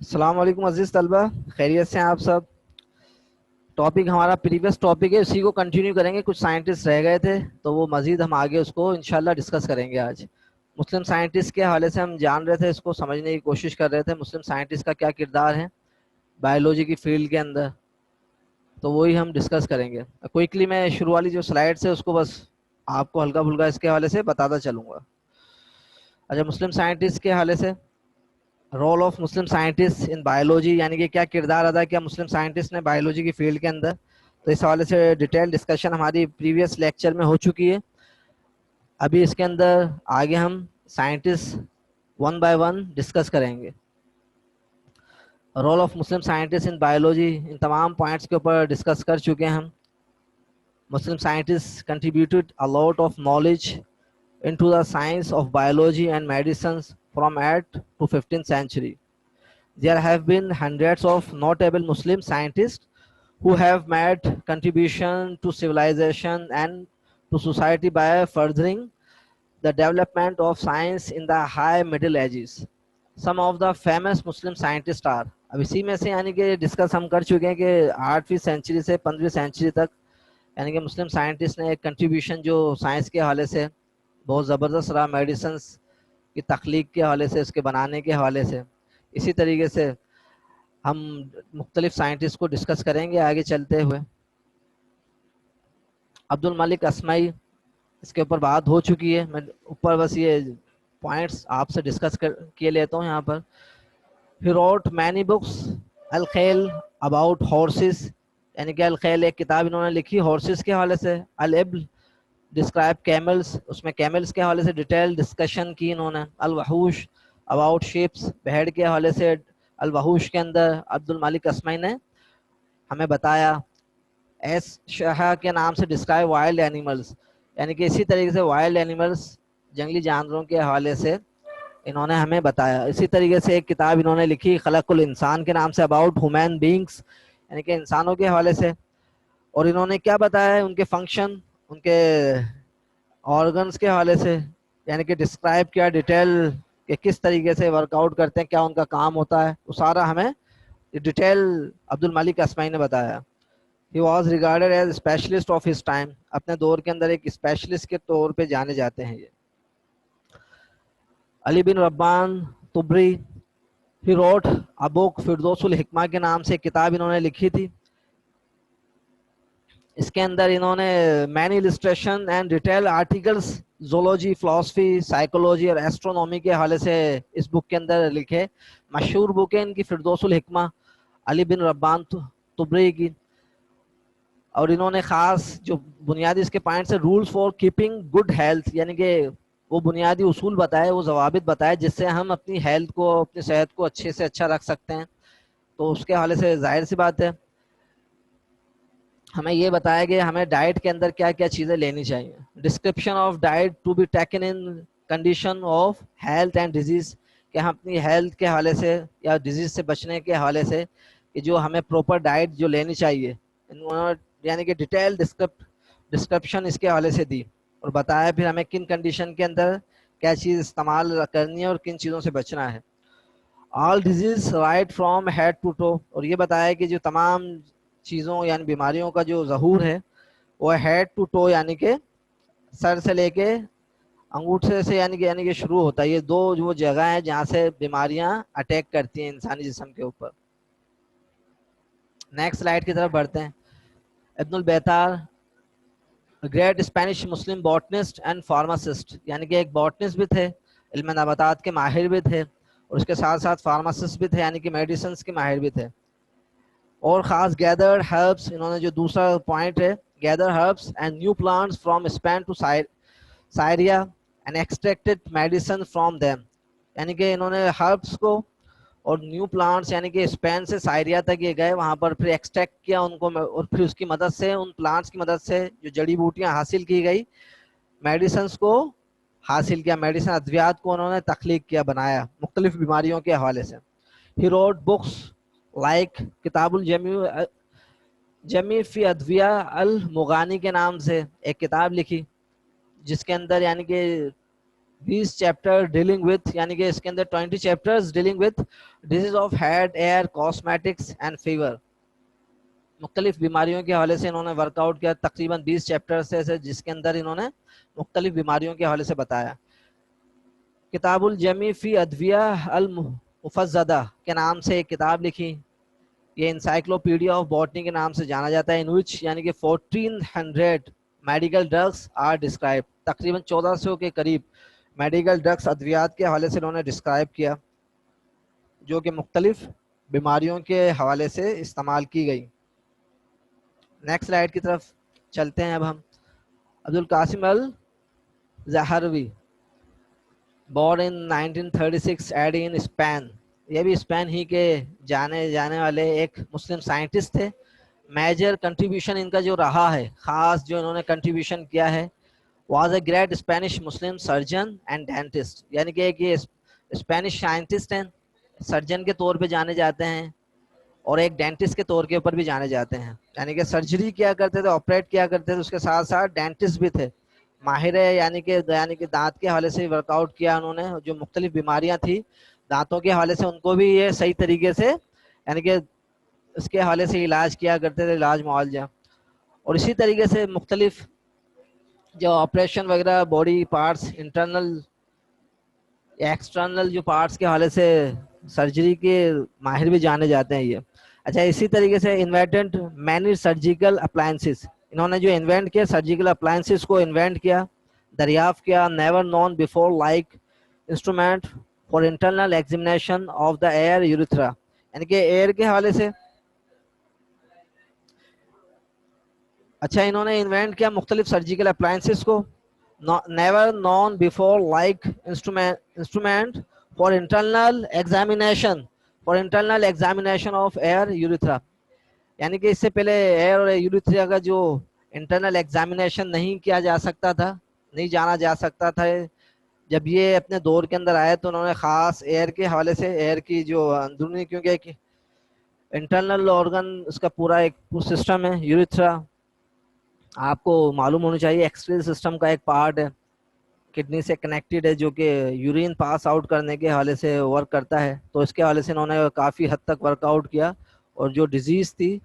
السلام علیکم عزیز طلبہ، خیریت سے ہیں آپ سب؟ ٹاپک ہمارا پریویس ٹاپک ہے، اسی کو کنٹینیو کریں گے. کچھ سائنٹسٹ رہ گئے تھے تو وہ مزید ہم آگے اس کو انشاءاللہ ڈسکس کریں گے. آج مسلم سائنٹسٹ کے حوالے سے ہم جان رہے تھے، اس کو سمجھنے کی کوشش کر رہے تھے مسلم سائنٹسٹ کا کیا کردار ہے بایولوجی کی فیلڈ کے اندر. تو وہی ہم ڈسکس کریں گے. کوئکلی میں شروع والی جو سلائڈس ہے اس کو بس آپ کو ہلکا پھلکا اس کے حوالے سے بتاتا چلوں گا. اچھا، مسلم سائنٹسٹ کے حوالے سے role of Muslim scientist in biology, یعنی کہ کیا کردار ادا کیا مسلم سائنٹسٹ نے بایولوجی کی فیلڈ کے اندر. تو اس حوالے سے ڈیٹیل ڈسکشن ہماری پریویس لیکچر میں ہو چکی ہے. ابھی اس کے اندر آگے ہم scientist one by one discuss کریں گے. Role of Muslim scientist in biology, ان تمام پوائنٹس کے اوپر ڈسکس کر چکے ہیں ہم. Muslim scientist contributed a lot of knowledge into the science of biology and medicines from 8th to 15th century. There have been hundreds of notable Muslim scientists who have made contribution to civilization and to society by furthering the development of science in the high Middle Ages. Some of the famous Muslim scientists are. اب اسی میں سے یعنی کہ discuss ہم کر چکے ہیں کہ 8ویں سینچری سے 15ویں سینچری تک یعنی کہ مسلم سائنٹسٹ نے ایک کنٹریبیوشن جو سائنس کے حوالے سے بہت زبردست رہا، میڈیسنس کی تخلیق کے حوالے سے، اس کے بنانے کے حوالے سے. اسی طریقے سے ہم مختلف سائنٹسٹ کو ڈسکس کریں گے آگے چلتے ہوئے. عبد الملک اسمعی، اس کے اوپر بات ہو چکی ہے. میں اوپر بس یہ پوائنٹس آپ سے ڈسکس کیے لیتا ہوں یہاں پر. He wrote many books. Khel about horses، یعنی کہ الخیل ایک کتاب انہوں نے لکھی ہارسز کے حوالے سے. الابل ڈسکرائب کیملز، اس میں کیملز کے حوالے سے ڈیٹیل ڈسکشن کی انہوں نے. الوحوش اباؤٹ شیپس، بھیڑ کے حوالے سے الوحوش کے اندر عبد الملک اسمعی نے ہمیں بتایا. ایس شاہ کے نام سے ڈسکرائب وائلڈ اینیملز، یعنی کہ اسی طریقے سے وائلڈ اینیملز جنگلی جانوروں کے حوالے سے انہوں نے ہمیں بتایا. اسی طریقے سے ایک کتاب انہوں نے لکھی خلق الانسان کے نام سے، اباؤٹ ہیومن بینگس، یعنی کہ انسانوں کے حوالے سے. اور انہوں نے کیا بتایا ہے ان کے فنکشن، ان کے آرگنس کے حوالے سے، یعنی کہ ڈسکرائب کیا ڈیٹیل کہ کس طریقے سے ورک آؤٹ کرتے ہیں، کیا ان کا کام ہوتا ہے، وہ سارا ہمیں ڈیٹیل عبد الملک اسمعی نے بتایا. He was regarded as specialist of his time، اپنے دور کے اندر ایک اسپیشلسٹ کے طور پہ جانے جاتے ہیں یہ. علی بن ربان طبری، he wrote a book Firdous الحکمہ کے نام سے ایک کتاب انہوں نے لکھی تھی. اس کے اندر انہوں نے many illustration and detail articles zoology, philosophy, psychology اور ایسٹرونومی کے حوالے سے اس بک کے اندر لکھے. مشہور بک ہے ان کی فردوس الحکمہ علی بن ربان طبری کی. اور انہوں نے خاص جو بنیادی اس کے پوائنٹس ہے، rules for keeping good health, یعنی کہ وہ بنیادی اصول بتائے، وہ ضوابط بتائے جس سے ہم اپنی ہیلتھ کو، اپنی صحت کو اچھے سے اچھا رکھ سکتے ہیں. تو اس کے حوالے سے ظاہر سی بات ہے ہمیں یہ بتایا کہ ہمیں ڈائٹ کے اندر کیا کیا چیزیں لینی چاہیے. Description of diet to be taken in condition of health and disease, کہ ہم اپنی ہیلتھ کے حوالے سے یا ڈیزیز سے بچنے کے حوالے سے کہ جو ہمیں پراپر ڈائٹ جو لینی چاہیے، یعنی کہ ڈیٹیل ڈسکرپشن اس کے حوالے سے دی اور بتایا پھر ہمیں کن کنڈیشن کے اندر کیا چیز استعمال کرنی ہے اور کن چیزوں سے بچنا ہے. All disease right from head to toe, اور یہ بتایا کہ جو تمام چیزوں یعنی بیماریوں کا جو ظہور ہے وہ ہیڈ ٹو ٹو، یعنی کہ سر سے لے کے انگوٹھے سے یعنی کہ شروع ہوتا ہے. یہ دو جو جگہ ہیں جہاں سے بیماریاں اٹیک کرتی ہیں انسانی جسم کے اوپر. نیکسٹ سلائڈ کی طرف بڑھتے ہیں. Ibn al-Baitar great Spanish Muslim botanist and pharmacist, یعنی کہ ایک باٹنسٹ بھی تھے، علم نباتات کے ماہر بھی تھے، اور اس کے ساتھ ساتھ فارماسسٹ بھی تھے، یعنی کہ میڈیسنس کے ماہر بھی تھے. اور خاص گیدر ہربس، انہوں نے جو دوسرا پوائنٹ ہے gather herbs and new plants from Spain to Syria and extracted medicine from them, یعنی کہ انہوں نے ہربس کو اور نیو پلانٹس یعنی کہ اسپین سے سائریا تک یہ گئے، وہاں پر پھر ایکسٹریکٹ کیا ان کو، اور پھر اس کی مدد سے، ان پلانٹس کی مدد سے جو جڑی بوٹیاں حاصل کی گئی، میڈیسنس کو حاصل کیا، میڈیسن ادویات کو انہوں نے تخلیق کیا، بنایا مختلف بیماریوں کے حوالے سے. ہی روٹ بکس لائک کتاب جمی فی ادویہ المغانی کے نام سے ایک کتاب لکھی جس کے اندر یعنی کہ 20 چیپٹر ڈیلنگ وتھ، یعنی کہ اس کے اندر 20 chapters dealing with disease of head ear cosmetics and fever. مختلف بیماریوں کے حوالے سے انہوں نے ورک آؤٹ کیا. تقریباً 20 چیپٹرز سے جس کے اندر انہوں نے مختلف بیماریوں کے حوالے سے بتایا. کتاب الجمی فی ادویہ المفزدہ کے نام سے ایک کتاب لکھی. یہ انسائکلوپیڈیا آف باٹنی کے نام سے جانا جاتا ہے. ان وچ یعنی کہ 1400 میڈیکل ڈرگس آر ڈسکرائب. تقریباً 1400 کے قریب میڈیکل ڈرگس ادویات کے حوالے سے انہوں نے ڈسکرائب کیا جو کہ مختلف بیماریوں کے حوالے سے استعمال کی گئی. نیکسٹ سلائیڈ کی طرف چلتے ہیں. اب ہم عبد القاسم الزہروی born in 1936 AD in Spain. یہ بھی اسپین ہی کے جانے جانے والے ایک مسلم سائنٹسٹ تھے. میجر کنٹریبیوشن ان کا جو رہا ہے، خاص جو انہوں نے کنٹریبیوشن کیا ہے، was a great Spanish Muslim surgeon and dentist. یعنی کہ ایک یہ اسپینش سائنٹسٹ ہیں، سرجن کے طور پہ جانے جاتے ہیں اور ایک ڈینٹسٹ کے طور کے اوپر بھی جانے جاتے ہیں. یعنی کہ سرجری کیا کرتے تھے، آپریٹ کیا کرتے تھے، اس کے ساتھ ساتھ ڈینٹسٹ بھی تھے، ماہر ہے. یعنی کہ دانت کے حوالے سے ورک آؤٹ کیا انہوں نے. جو مختلف بیماریاں تھیں دانتوں کے حوالے سے ان کو بھی یہ صحیح طریقے سے یعنی کہ اس کے حوالے سے علاج کیا کرتے تھے، علاج معالجہ. اور اسی طریقے سے مختلف جو آپریشن وغیرہ باڈی پارٹس انٹرنل ایکسٹرنل جو پارٹس کے حوالے سے سرجری کے ماہر بھی جانے جاتے ہیں یہ. اچھا، اسی طریقے سے انوینٹڈ مینی سرجیکل اپلائنسز. انہوں نے جو انوینٹ کیا سرجیکل اپلائنسز کو انوینٹ کیا، دریافت کیا. Never known before like instrument for internal examination of the ear urethra. یعنی کہ ایئر کے حوالے سے اچھا انہوں نے انوینٹ کیا مختلف سرجیکل اپلائنسز کو. Never known before like instrument for internal examination of air urethra. یعنی کہ اس سے پہلے ایئر اور یوریتھرا کا جو انٹرنل ایگزامینیشن نہیں کیا جا سکتا تھا، نہیں جانا جا سکتا تھا. جب یہ اپنے دور کے اندر آئے تو انہوں نے خاص ایئر کے حوالے سے ایئر کی جو اندرونی، کیونکہ ایک انٹرنل آرگن اس کا پورا ایک سسٹم ہے یوریتھرا، آپ کو معلوم ہونی چاہیے ایکسکریل سسٹم کا ایک پارٹ ہے، کڈنی سے کنیکٹڈ ہے، جو کہ یورین پاس آؤٹ کرنے کے حوالے سے ورک کرتا ہے. تو اس کے حوالے سے انہوں نے کافی حد تک ورک آؤٹ کیا. اور جو ڈیزیز تھی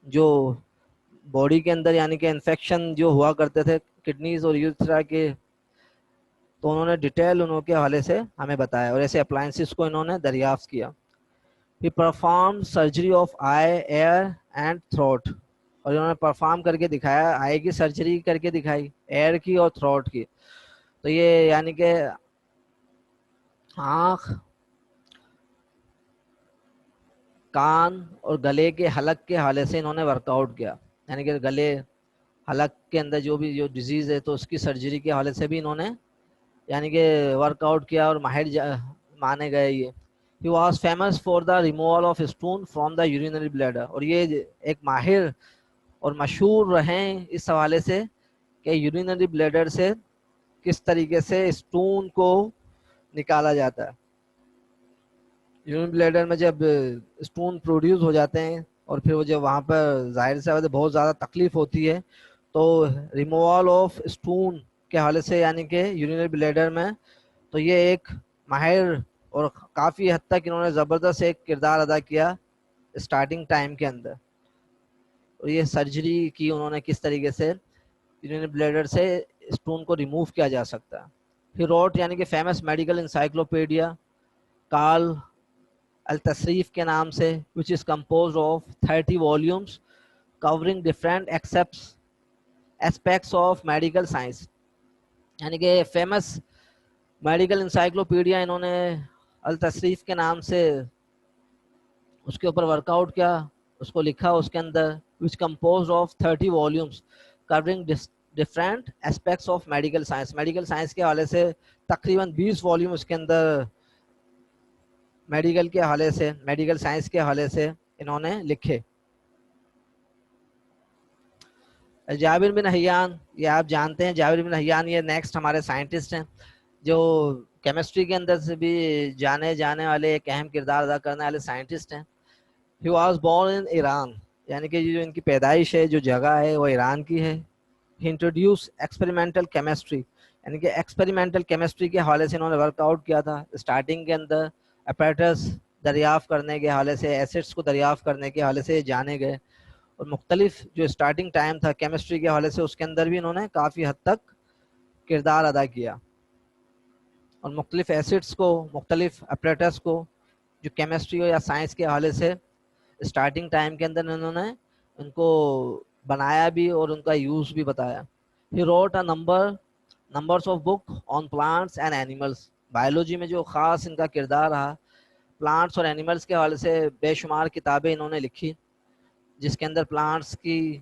جو باڈی کے اندر یعنی کہ انفیکشن جو ہوا کرتے تھے کڈنیز اور یوریتھرا کے، تو انہوں نے ڈیٹیل انہوں کے حوالے سے ہمیں بتایا اور ایسے اپلائنسز کو انہوں نے دریافت کیا. He performed surgery of eye, ear and throat. اور انہوں نے پرفارم کر کے دکھایا، آئی کی سرجری کر کے دکھائی، ایئر کی اور تھروٹ کی. تو یہ یعنی کہ آنکھ، کان اور گلے کے حلق کے حوالے سے انہوں نے ورک آؤٹ کیا. یعنی کہ گلے حلق کے اندر جو بھی جو ڈیزیز ہے تو اس کی سرجری کے حوالے سے بھی انہوں نے یعنی کہ ورک آؤٹ کیا اور ماہر مانے گئے یہ. He was famous for the removal of stone from the urinary bladder. اور یہ ایک ماہر اور مشہور رہے اس حوالے سے کہ یورینری بلیڈر سے کس طریقے سے اسٹون کو نکالا جاتا ہے. یورین بلیڈر میں جب اسٹون پروڈیوس ہو جاتے ہیں اور پھر وہ جب وہاں پر ظاہر سے بہت زیادہ تکلیف ہوتی ہے، تو ریموول آف اسٹون کے حوالے سے یعنی کہ یورینری بلیڈر میں، تو یہ ایک ماہر اور کافی حد تک انہوں نے زبردست ایک کردار ادا کیا اسٹارٹنگ ٹائم کے اندر. اور یہ سرجری کی انہوں نے کس طریقے سے یورینری بلیڈر سے اسٹون کو ریموو کیا جا سکتا ہے. ہی روٹ یعنی کہ فیمس میڈیکل انسائکلوپیڈیا کارل التصریف کے نام سے which is composed of 30 volumes covering different aspects of medical science. یعنی کہ فیمس میڈیکل انسائکلوپیڈیا انہوں نے التصریف کے نام سے اس کے اوپر ورک آؤٹ کیا، اس کو لکھا اس کے اندر which composed of 30 volumes covering different aspects of medical science. Medical science کے حوالے سے تقریباً 20 والیوم اس کے اندر میڈیکل کے حوالے سے میڈیکل سائنس کے حوالے سے انہوں نے لکھے. جابر بن حیان، یہ آپ جانتے ہیں جابر بن حیان یہ نیکسٹ ہمارے سائنٹسٹ ہیں جو کیمسٹری کے اندر سے بھی جانے جانے والے ایک اہم کردار ادا کرنے والے سائنٹسٹ ہیں. He was born in Iran, یعنی کہ جو ان کی پیدائش ہے جو جگہ ہے وہ ایران کی ہے. He introduced experimental chemistry. یعنی کہ ایکسپیریمنٹل کیمسٹری کے حوالے سے انہوں نے ورک آؤٹ کیا تھا. اسٹارٹنگ کے اندر اپریٹس دریافت کرنے کے حوالے سے، ایسڈس کو دریافت کرنے کے حوالے سے جانے گئے، اور مختلف جو اسٹارٹنگ ٹائم تھا کیمسٹری کے حوالے سے اس کے اندر بھی انہوں نے کافی حد تک کردار ادا کیا، اور مختلف ایسڈس کو، مختلف اپریٹس کو جو کیمسٹری ہو یا سائنس کے حوالے سے اسٹارٹنگ ٹائم کے اندر انہوں نے ان کو بنایا بھی اور ان کا یوز بھی بتایا. He wrote a numbers of book on plants and animals. Biology میں جو خاص ان کا کردار رہا، پلانٹس اور اینیملس کے حوالے سے بے شمار کتابیں انہوں نے لکھی، جس کے اندر پلانٹس کی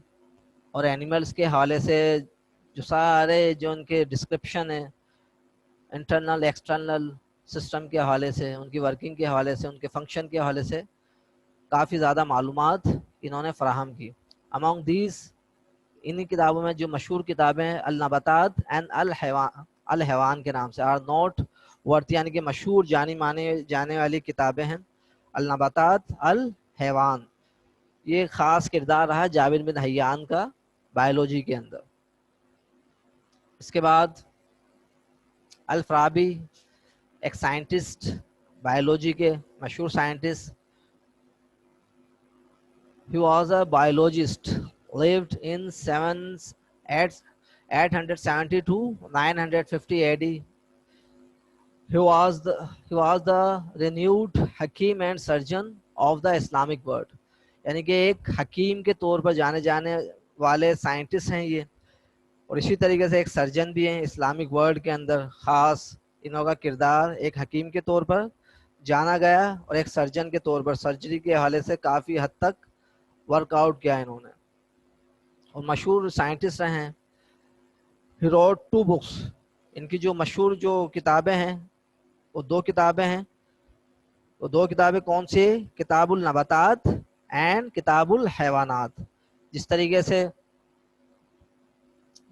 اور اینیملس کے حوالے سے جو سارے جو ان کے ڈسکرپشن ہیں انٹرنل ایکسٹرنل سسٹم کے حوالے سے، ان کی ورکنگ کے حوالے سے، ان کے فنکشن کے حوالے سے کافی زیادہ معلومات انہوں نے فراہم کی. امانگ دیز، انہی کتابوں میں جو مشہور کتابیں ہیں النباتات اینڈ الحیوان کے نام سے، آر نوٹ ورتھ، یعنی کہ مشہور جانی مانے جانے والی کتابیں ہیں النباتات الحیوان. یہ خاص کردار رہا جابر بن حیان کا بایولوجی کے اندر. اس کے بعد الفارابی، ایک سائنٹسٹ، بایولوجی کے مشہور scientist. He was a biologist, lived in 870 to 950 AD. He was the renewed حکیم and surgeon of the Islamic world. یعنی کہ ایک حکیم کے طور پر جانے جانے والے سائنٹسٹ ہیں یہ، اور اسی طریقے سے ایک سرجن بھی ہیں اسلامک ورلڈ کے اندر. خاص انہوں کا کردار ایک حکیم کے طور پر جانا گیا اور ایک سرجن کے طور پر سرجری کے حوالے سے کافی حد تک ورک آؤٹ کیا انہوں نے، اور مشہور سائنٹسٹ رہے ہیں. He wrote 2 books. ان کی جو مشہور جو کتابیں ہیں وہ 2 کتابیں ہیں. وہ 2 کتابیں کون سی؟ کتاب النباتات اینڈ کتاب الحیوانات. جس طریقے سے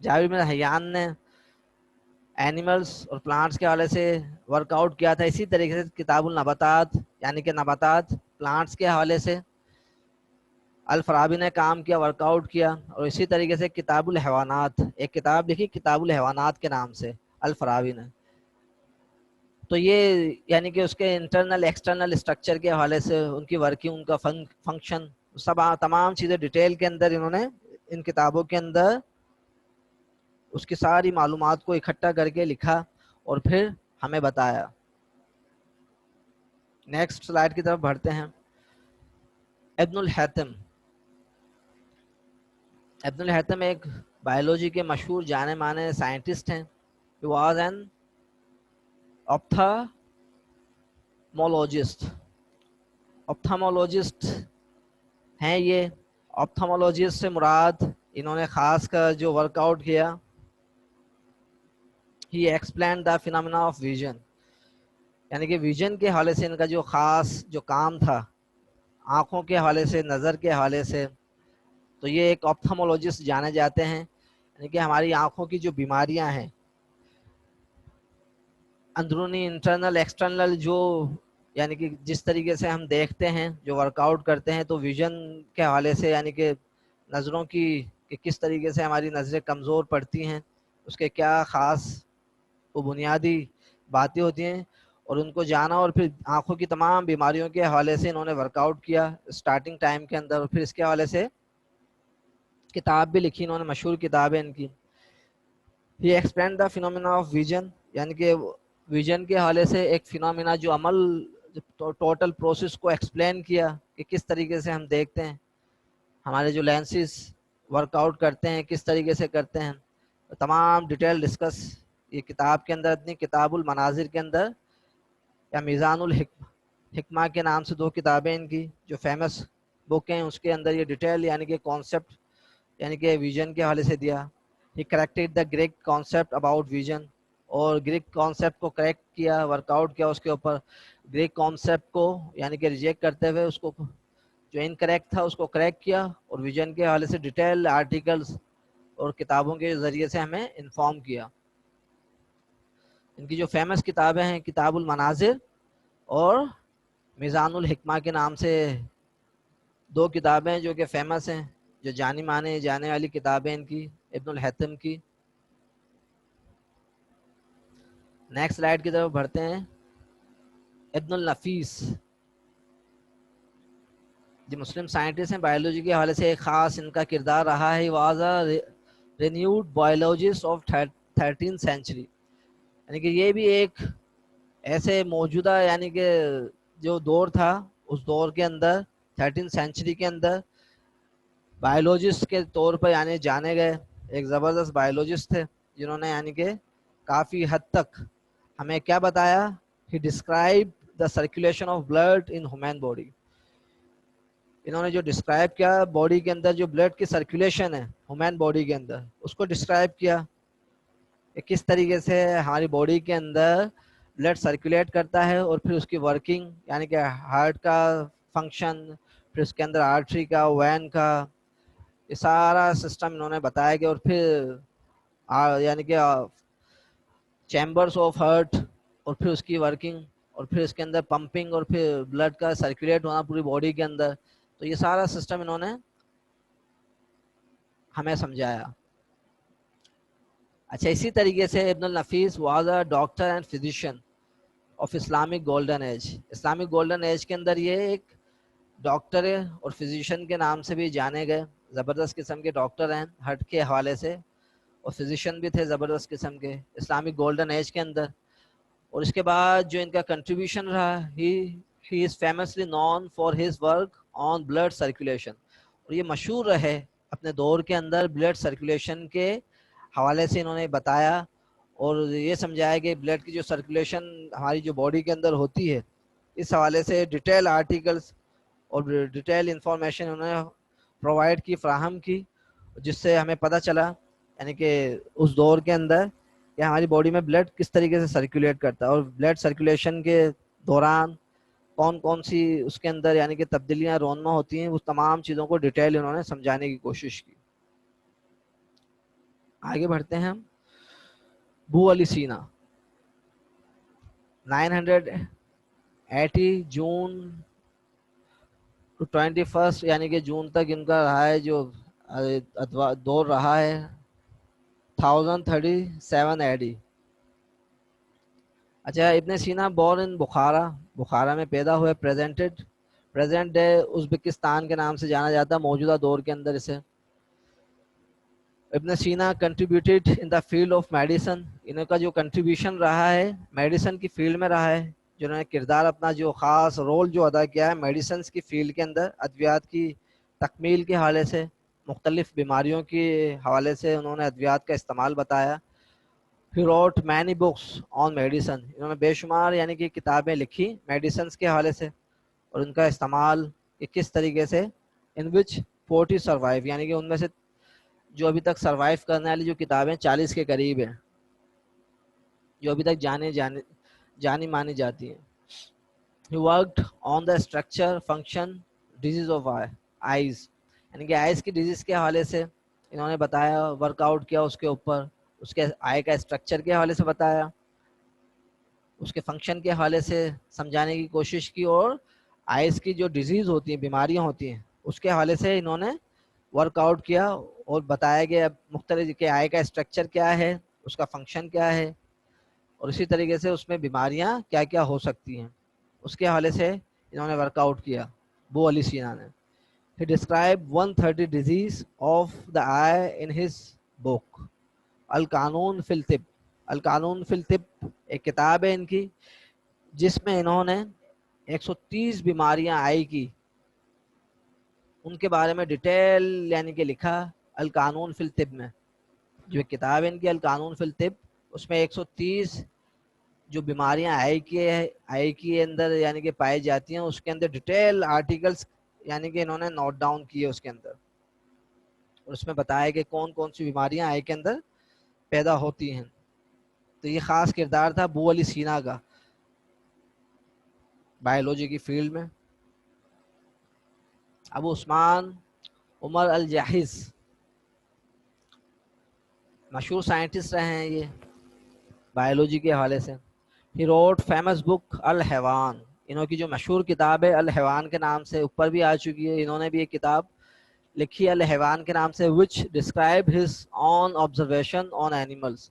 جابر بن حیان نے اینیملس اور پلانٹس کے حوالے سے ورک آؤٹ کیا تھا، اسی طریقے سے کتاب النباتات یعنی کہ نباتات پلانٹس کے حوالے سے الفارابی نے کام کیا، ورک آؤٹ کیا. اور اسی طریقے سے کتاب الحیوانات، ایک کتاب لکھی کتاب الحیوانات کے نام سے الفارابی نے. تو یہ یعنی کہ اس کے انٹرنل ایکسٹرنل اسٹرکچر کے حوالے سے، ان کی ورکنگ، ان کا فنکشن، سب تمام چیزیں ڈیٹیل کے اندر انہوں نے ان کتابوں کے اندر اس کی ساری معلومات کو اکٹھا کر کے لکھا اور پھر ہمیں بتایا. نیکسٹ سلائیڈ کی طرف بڑھتے ہیں. ابن الحیثم. ابن الحیثم ایک بایولوجی کے مشہور جانے مانے سائنٹسٹ ہیں. He was an ophthalmologist. ophthalmologist ہیں یہ. ophthalmologist سے مراد انہوں نے خاص کر جو ورک آؤٹ کیا، he explained the phenomena of vision. یعنی کہ ویژن کے حوالے سے ان کا جو خاص جو کام تھا، آنکھوں کے حوالے سے، نظر کے حوالے سے، تو یہ ایک ophthalmologist جانے جاتے ہیں. یعنی کہ ہماری آنکھوں کی جو بیماریاں ہیں، اندرونی انٹرنل ایکسٹرنل، جو یعنی کہ جس طریقے سے ہم دیکھتے ہیں، جو ورک آؤٹ کرتے ہیں، تو ویژن کے حوالے سے یعنی کہ نظروں کی کہ کس طریقے سے ہماری نظریں کمزور پڑتی ہیں، اس کے کیا خاص وہ بنیادی باتیں ہوتی ہیں، اور ان کو جانا، اور پھر آنکھوں کی تمام بیماریوں کے حوالے سے انہوں نے ورک آؤٹ کیا اسٹارٹنگ ٹائم کے اندر، اور پھر اس کے حوالے سے کتاب بھی لکھی انہوں نے، مشہور کتاب ہے ان کی. He explained the phenomena of vision. یعنی کہ ویژن کے حوالے سے ایک فینومینا جو عمل ٹوٹل پروسیس کو ایکسپلین کیا کہ کس طریقے سے ہم دیکھتے ہیں، ہمارے جو لینسز ورک آؤٹ کرتے ہیں کس طریقے سے کرتے ہیں، تمام ڈیٹیل ڈسکس یہ کتاب کے اندر. اتنی کتاب المناظر کے اندر یا میزان الحکمہ کے نام سے 2 کتابیں ان کی جو فیمس بک ہیں، اس کے اندر یہ ڈیٹیل یعنی کہ کانسیپٹ یعنی کہ ویژن کے حوالے سے دیا. He corrected the Greek concept about vision. اور گریک کانسیپٹ کو کریکٹ کیا، ورک آؤٹ کیا اس کے اوپر. گریک کانسیپٹ کو یعنی کہ ریجیکٹ کرتے ہوئے اس کو جو انکریکٹ تھا اس کو کریکٹ کیا، اور ویژن کے حوالے سے ڈیٹیل آرٹیکلز اور کتابوں کے ذریعے سے ہمیں انفارم کیا. ان کی جو فیمس کتابیں ہیں کتاب المناظر اور میزان الحکمہ کے نام سے 2 کتابیں جو کہ فیمس ہیں، جو جانی مانے جانے والی کتابیں ان کی ابن الحیثم کی. نیکسٹ سلائڈ کی طرف بڑھتے ہیں. ابن النفیس جو مسلم سائنٹسٹ ہیں بایولوجی کے حوالے سے ایک خاص ان کا کردار رہا ہے. Was a renewed biologist of 13th century, یعنی کہ یہ بھی ایک ایسے موجودہ یعنی کہ جو دور تھا اس دور کے اندر 13th سینچری کے اندر بایولوجسٹ کے طور پر یعنی جانے گئے ایک زبردست بایولوجسٹ تھے جنہوں نے یعنی کہ کافی حد تک ہمیں کیا بتایا. He describe the circulation of blood in human body. انہوں نے جو ڈسکرائب کیا باڈی کے اندر جو بلڈ کی سرکولیشن ہے ہیومن باڈی کے اندر اس کو ڈسکرائب کیا کہ کس طریقے سے ہماری باڈی کے اندر بلڈ سرکولیٹ کرتا ہے اور پھر اس کی ورکنگ یعنی کہ ہارٹ کا فنکشن, پھر اس کے اندر آرٹری کا, وین کا, یہ سارا سسٹم انہوں نے بتایا کہ اور پھر یعنی کہ چیمبرز آف ہارٹ اور پھر اس کی ورکنگ اور پھر اس کے اندر پمپنگ اور پھر بلڈ کا سرکولیٹ ہونا پوری باڈی کے اندر. تو یہ سارا سسٹم انہوں نے ہمیں سمجھایا. اچھا اسی طریقے سے Ibn al-Nafis was a doctor and physician of Islamic golden age. Islamic golden age کے اندر یہ ایک ڈاکٹر اور فزیشین کے نام سے بھی جانے گئے. زبردست قسم کے ڈاکٹر ہیں ہارٹ کے حوالے سے اور فزیشین بھی تھے زبردست قسم کے اسلامک گولڈن ایج کے اندر. اور اس کے بعد جو ان کا کنٹریبیوشن رہا, he is famously known for his work on blood circulation. اور یہ مشہور رہے اپنے دور کے اندر بلڈ سرکولیشن کے حوالے سے انہوں نے بتایا اور یہ سمجھایا کہ بلڈ کی جو سرکولیشن ہماری جو باڈی کے اندر ہوتی ہے اس حوالے سے ڈیٹیل آرٹیکلس اور ڈیٹیل انفارمیشن انہوں نے پرووائڈ کی, فراہم کی, جس سے ہمیں پتہ چلا یعنی کہ اس دور کے اندر کہ ہماری باڈی میں بلڈ کس طریقے سے سرکولیٹ کرتا ہے اور بلڈ سرکولیشن کے دوران کون کون سی اس کے اندر یعنی کہ تبدیلیاں رونما ہوتی ہیں. اس تمام چیزوں کو ڈیٹیل انہوں نے سمجھانے کی کوشش کی. آگے بڑھتے ہیں ہم. ابو علی سینا 980 جون ٹو 21 یعنی کہ جون تک ان کا رہا ہے جو دور رہا ہے 1037 AD. اچھا ابن سینا بورن ان بخارا میں پیدا ہوئے. پریزنٹ ڈے ازبکستان کے نام سے جانا جاتا ہے موجودہ دور کے اندر اسے. Ibn Sina contributed in the field of medicine. ان کا جو کنٹریبیوشن رہا ہے میڈیسن کی فیلڈ میں رہا ہے, جنہوں نے کردار اپنا جو خاص رول جو ادا کیا ہے میڈیسنس کی فیلڈ کے اندر ادویات کی تکمیل کے حوالے سے, مختلف بیماریوں کے حوالے سے انہوں نے ادویات کا استعمال بتایا. He wrote many books on medicine. انہوں نے بے شمار یعنی کہ کتابیں لکھی میڈیسنس کے حوالے سے اور ان کا استعمال کہ کس طریقے سے in which 40 survive یعنی کہ ان میں سے جو ابھی تک سروائیو کرنے والی جو کتابیں 40 کے قریب ہیں جو ابھی تک جانی مانی جاتی ہیں. He worked on the structure, function, disease of eyes یعنی کہ آئز کی ڈیزیز کے حوالے سے انہوں نے بتایا, ورک آؤٹ کیا اس کے اوپر, اس کے آئی کا اسٹرکچر کے حوالے سے بتایا, اس کے فنکشن کے حوالے سے سمجھانے کی کوشش کی اور آئز کی جو ڈیزیز ہوتی ہیں بیماریاں ہوتی ہیں اس کے حوالے سے انہوں نے ورک آؤٹ کیا اور بتایا کہ مختلف کہ آئی کا اسٹرکچر کیا ہے, اس کا فنکشن کیا ہے اور اسی طریقے سے اس میں بیماریاں کیا کیا ہو سکتی ہیں اس کے حوالے سے انہوں نے ورک آؤٹ کیا. ابو علی سینا نے He described 130 disease of the eye in his book القانون فی الطب. القانون فی الطب ایک کتاب ہے ان کی جس میں انہوں نے 130 بیماریاں آئی کی ان کے بارے میں ڈیٹیل یعنی کہ لکھا. القانون فی الطب میں جو ایک کتاب ہے ان کی القانون فی الطب اس میں 130 جو بیماریاں آئی کی اندر یعنی کہ پائی جاتی ہیں اس کے اندر ڈیٹیل آرٹیکلس یعنی کہ انہوں نے نوٹ ڈاؤن کیے اس کے اندر اور اس میں بتایا کہ کون کون سی بیماریاں آئی کے اندر پیدا ہوتی ہیں. تو یہ خاص کردار تھا ابو علی سینا کا بایولوجی کی فیلڈ میں. ابو عثمان عمر الجاحظ مشہور سائنٹسٹ رہے ہیں یہ بایولوجی کے حوالے سے. He wrote famous book al-Hayawan. انہوں کی جو مشہور کتاب ہے الحیوان کے نام سے اوپر بھی آ چکی ہے, انہوں نے بھی ایک کتاب لکھی الحیوان کے نام سے which describe his own observation on animals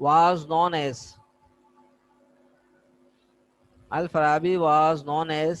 was known as Al Farabi was known as